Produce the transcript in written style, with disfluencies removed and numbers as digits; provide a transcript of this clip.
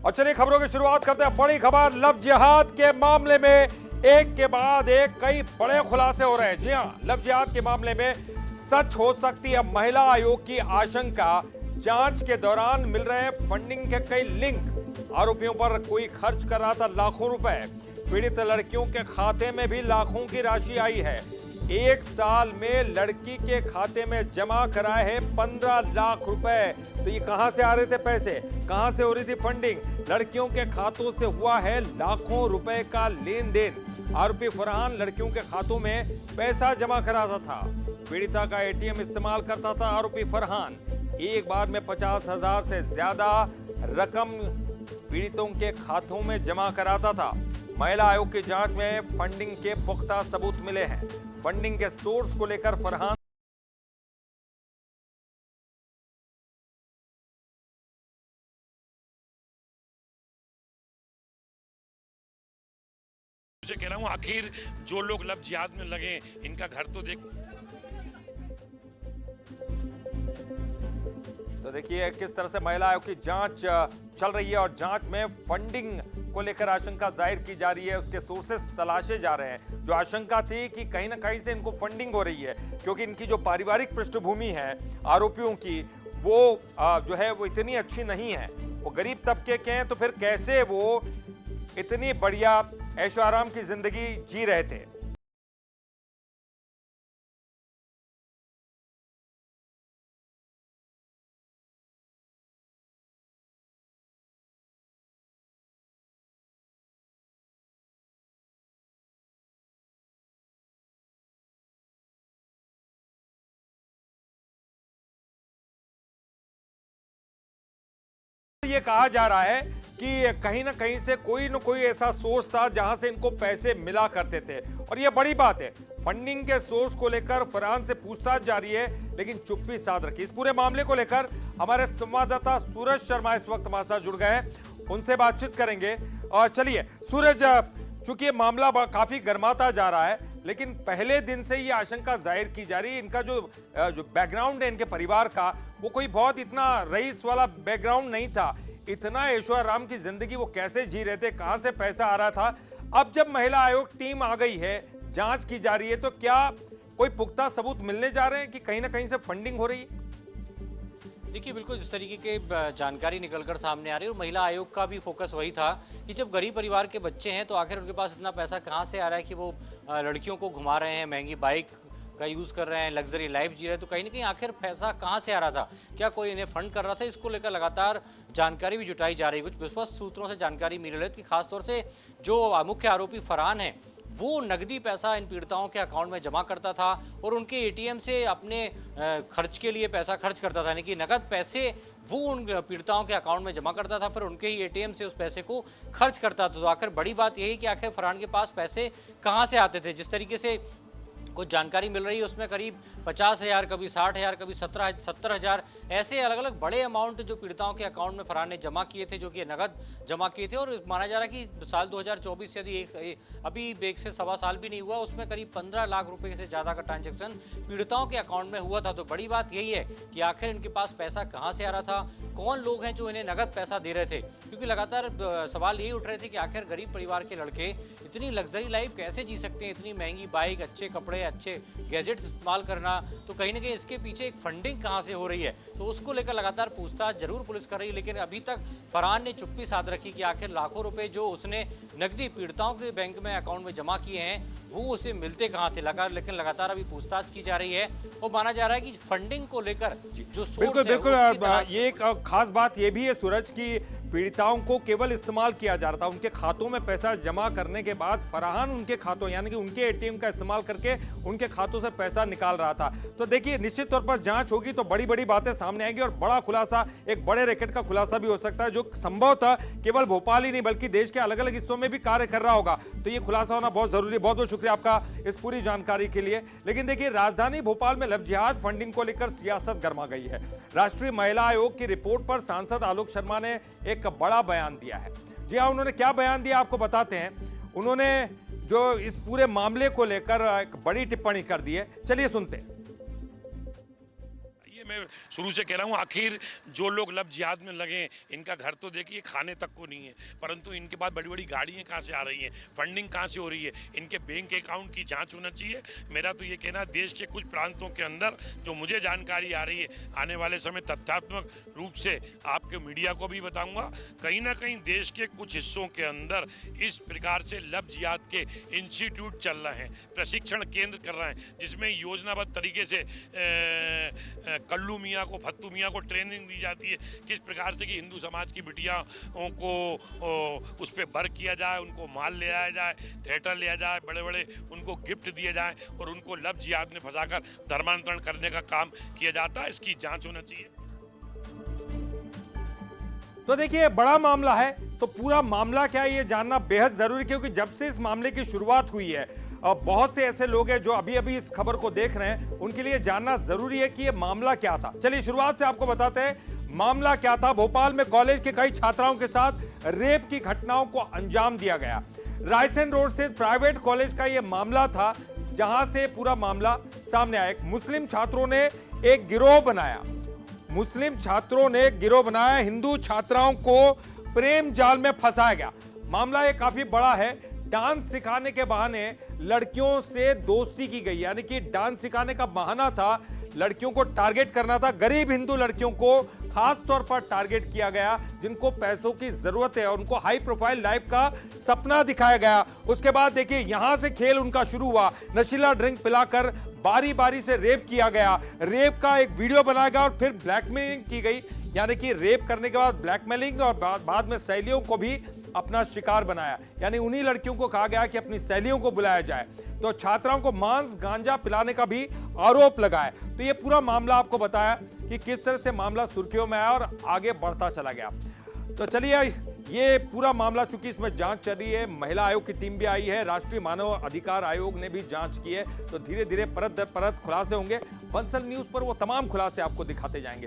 और चलिए खबरों की शुरुआत करते हैं। बड़ी खबर, लव जिहाद के मामले में एक के बाद एक कई बड़े खुलासे हो रहे हैं। जी हां, लव जिहाद के मामले में सच हो सकती है महिला आयोग की आशंका। जांच के दौरान मिल रहे फंडिंग के कई लिंक। आरोपियों पर कोई खर्च कर रहा था लाखों रुपए। पीड़ित लड़कियों के खाते में भी लाखों की राशि आई है। एक साल में लड़की के खाते में जमा कराए हैं 15 लाख रुपए। तो ये कहां से आ रहे थे पैसे, कहां से हो रही थी फंडिंग? लड़कियों के खातों से हुआ है लाखों रुपए का लेन देन। आरोपी फरहान लड़कियों के खातों में पैसा जमा कराता था। पीड़िता का एटीएम इस्तेमाल करता था आरोपी फरहान। एक बार में 50,000 से ज्यादा रकम पीड़ितों के खातों में जमा कराता था। महिला आयोग की जांच में फंडिंग के पुख्ता सबूत मिले हैं। फंडिंग के सोर्स को लेकर फरहान मुझे कह रहा हूं, आखिर जो लोग लव जिहाद में लगे इनका घर तो देख। तो देखिए किस तरह से महिला आयोग की जांच चल रही है और जांच में फंडिंग को लेकर आशंका जाहिर की जा रही है। उसके सोर्सेस तलाशे जा रहे हैं। जो आशंका थी कि कहीं ना कहीं से इनको फंडिंग हो रही है, क्योंकि इनकी जो पारिवारिक पृष्ठभूमि है आरोपियों की, वो जो है वो इतनी अच्छी नहीं है। वो गरीब तबके के हैं, तो फिर कैसे वो इतनी बढ़िया ऐशो आराम की जिंदगी जी रहे थे। ये कहा जा रहा है कि कहीं ना कहीं से कोई न कोई ऐसा सोर्स था जहां से इनको पैसे मिला करते थे। और ये बड़ी बात है। फंडिंग के सोर्स को लेकर फरहान से पूछताछ जारी है, लेकिन चुप्पी साध रखी। इस पूरे मामले को लेकर हमारे संवाददाता सूरज शर्मा इस वक्त हमारे साथ जुड़ गए हैं। उनसे बातचीत करेंगे। और चलिए सूरज, चूंकि ये मामला काफी गर्माता जा रहा है, लेकिन पहले दिन से ये आशंका जाहिर की जा रही है। इनका जो बैकग्राउंड है इनके परिवार का, वो कोई बहुत इतना रईस वाला बैकग्राउंड नहीं था। इतना ऐशो आराम की जिंदगी वो कैसे जी रहे थे, कहां से पैसा आ रहा था? अब जब महिला आयोग टीम आ गई है, जांच की जा रही है, तो क्या कोई पुख्ता सबूत मिलने जा रहे हैं कि कहीं ना कहीं से फंडिंग हो रही है? देखिए, बिल्कुल जिस तरीके के जानकारी निकलकर सामने आ रही है, और महिला आयोग का भी फोकस वही था कि जब गरीब परिवार के बच्चे हैं तो आखिर उनके पास इतना पैसा कहाँ से आ रहा है कि वो लड़कियों को घुमा रहे हैं, महंगी बाइक का यूज़ कर रहे हैं, लग्जरी लाइफ जी रहे हैं। तो कहीं ना कहीं आखिर पैसा कहाँ से आ रहा था, क्या कोई इन्हें फंड कर रहा था? इसको लेकर लगातार जानकारी भी जुटाई जा रही है। कुछ विश्वस्त सूत्रों से जानकारी मिल रही है कि खासतौर से जो मुख्य आरोपी फरहान है, वो नकदी पैसा इन पीड़िताओं के अकाउंट में जमा करता था और उनके एटीएम से अपने खर्च के लिए पैसा खर्च करता था, यानी कि नकद पैसे वो उन पीड़िताओं के अकाउंट में जमा करता था, फिर उनके ही एटीएम से उस पैसे को खर्च करता था। तो आखिर बड़ी बात यही कि आखिर फरहान के पास पैसे कहाँ से आते थे? जिस तरीके से कुछ जानकारी मिल रही है उसमें करीब 50,000, कभी 60,000, कभी 70,000 ऐसे अलग अलग बड़े अमाउंट जो पीड़िताओं के अकाउंट में फरहान ने जमा किए थे, जो कि नगद जमा किए थे। और माना जा रहा है कि साल 2024 यदि अभी एक से सवा साल भी नहीं हुआ, उसमें करीब 15 लाख रुपए से ज़्यादा का ट्रांजैक्शन पीड़िताओं के अकाउंट में हुआ था। तो बड़ी बात यही है कि आखिर इनके पास पैसा कहाँ से आ रहा था, कौन लोग हैं जो इन्हें नगद पैसा दे रहे थे? क्योंकि लगातार सवाल यही उठ रहे थे कि आखिर गरीब परिवार के लड़के इतनी लग्जरी लाइफ कैसे जी सकते हैं, इतनी महंगी बाइक, अच्छे कपड़े, अच्छे गैजेट्स इस्तेमाल करना। तो कहीं ना कहीं इसके पीछे एक फंडिंग कहां से हो रही है, तो उसको लेकर लगातार पूछताछ जरूर पुलिस कर रही है। लेकिन अभी तक फरहान ने चुप्पी साध रखी कि आखिर लाखों रुपए जो उसने नकदी पीड़िताओं के बैंक में अकाउंट में जमा किए हैं, वो उसे मिलते कहाँ थे। लेकिन लगातार अभी पूछताछ की जा रही है और माना जा रहा है कि फंडिंग को लेकर जो सोर्स है, बिल्कुल ये एक खास बात ये भी है सूरज की, पीड़िताओं को केवल इस्तेमाल किया जा रहा था। उनके खातों में पैसा जमा करने के बाद फरहान उनके खातों यानी कि उनके एटीएम का इस्तेमाल करके उनके खातों से पैसा निकाल रहा था। तो देखिए निश्चित तौर पर जांच होगी तो बड़ी बड़ी बातें सामने आएंगी और बड़ा खुलासा, एक बड़े रैकेट का खुलासा भी हो सकता है, जो संभवतः केवल भोपाल ही नहीं बल्कि देश के अलग अलग हिस्सों में भी कार्य कर रहा होगा। तो ये खुलासा होना बहुत जरूरी है। बहुत बहुत शुक्रिया आपका इस पूरी जानकारी के लिए। लेकिन देखिए, राजधानी भोपाल में लव जिहाद फंडिंग को लेकर सियासत गर्मा गई है। राष्ट्रीय महिला आयोग की रिपोर्ट पर सांसद आलोक शर्मा ने एक बड़ा बयान दिया है। जी हाँ, उन्होंने क्या बयान दिया आपको बताते हैं। उन्होंने जो इस पूरे मामले को लेकर एक बड़ी टिप्पणी कर दी है, चलिए सुनते हैं। देखिए मैं शुरू से कह रहा हूँ, आखिर जो लोग लव जिहाद में लगे इनका घर तो देखिए खाने तक को नहीं है, परंतु इनके पास बड़ी बड़ी गाड़ियाँ कहाँ से आ रही हैं, फंडिंग कहाँ से हो रही है, इनके बैंक अकाउंट की जाँच होना चाहिए। मेरा तो ये कहना, देश के कुछ प्रांतों के अंदर जो मुझे जानकारी आ रही है, आने वाले समय तथ्यात्मक रूप से आपके मीडिया को भी बताऊंगा, कहीं ना कहीं देश के कुछ हिस्सों के अंदर इस प्रकार से लव जिहाद के इंस्टीट्यूट चल रहे हैं, प्रशिक्षण केंद्र कर रहे हैं, जिसमें योजनाबद्ध तरीके से कल्लू मियाँ को, फत्तू मियाँ को ट्रेनिंग दी जाती है किस प्रकार से कि हिंदू समाज की बिटियाओं को उस पर बर किया जाए, उनको माल ले आया जाए, थिएटर लिया जाए, बड़े बड़े उनको गिफ्ट दिए जाए और उनको लव जिहाद में फंसाकर धर्मांतरण करने का काम किया जाता है। इसकी जांच होना चाहिए। तो देखिए, बड़ा मामला है, तो पूरा मामला क्या है ये जानना बेहद जरूरी, क्योंकि जब से इस मामले की शुरुआत हुई है बहुत से ऐसे लोग हैं जो अभी अभी इस खबर को देख रहे हैं, उनके लिए जानना जरूरी है कि ये मामला क्या था। चलिए शुरुआत से आपको बताते हैं मामला क्या था। भोपाल में कॉलेज के कई छात्राओं के साथ रेप की घटनाओं को अंजाम दिया गया। रायसेन रोड से प्राइवेट कॉलेज का यह मामला था, जहां से पूरा मामला सामने आया। मुस्लिम छात्रों ने एक गिरोह बनाया, हिंदू छात्राओं को प्रेम जाल में फंसाया गया। मामला ये काफी बड़ा है। डांस सिखाने के बहाने लड़कियों से दोस्ती की गई, यानी कि डांस सिखाने का बहाना था, लड़कियों को टारगेट करना था। गरीब हिंदू लड़कियों को खास तौर पर टारगेट किया गया, जिनको पैसों की जरूरत है, और उनको हाई प्रोफाइल लाइफ का सपना दिखाया गया। उसके बाद देखिए यहां से खेल उनका शुरू हुआ। नशीला ड्रिंक पिलाकर बारी बारी से रेप किया गया। रेप का एक वीडियो बनाया गया और फिर ब्लैकमेलिंग की गई, यानी कि रेप करने के बाद ब्लैकमेलिंग, और बाद में सहेलियों को भी अपना शिकार बनाया। यानी उन्हीं लड़कियों को कहा गया कि अपनी सहेलियों को बुलाया जाए। तो छात्राओं को मांस गांजा पिलाने का भी आरोप लगाया। तो ये पूरा मामला आपको बताया कि किस तरह से मामला सुर्खियों में आया और आगे बढ़ता चला गया। तो चलिए, ये पूरा मामला, चूंकि इसमें जांच चल रही है, महिला आयोग की टीम भी आई है, राष्ट्रीय मानव अधिकार आयोग ने भी जांच की है, तो धीरे धीरे परत दर परत खुलासे होंगे। बंसल न्यूज पर वो तमाम खुलासे आपको दिखाते जाएंगे।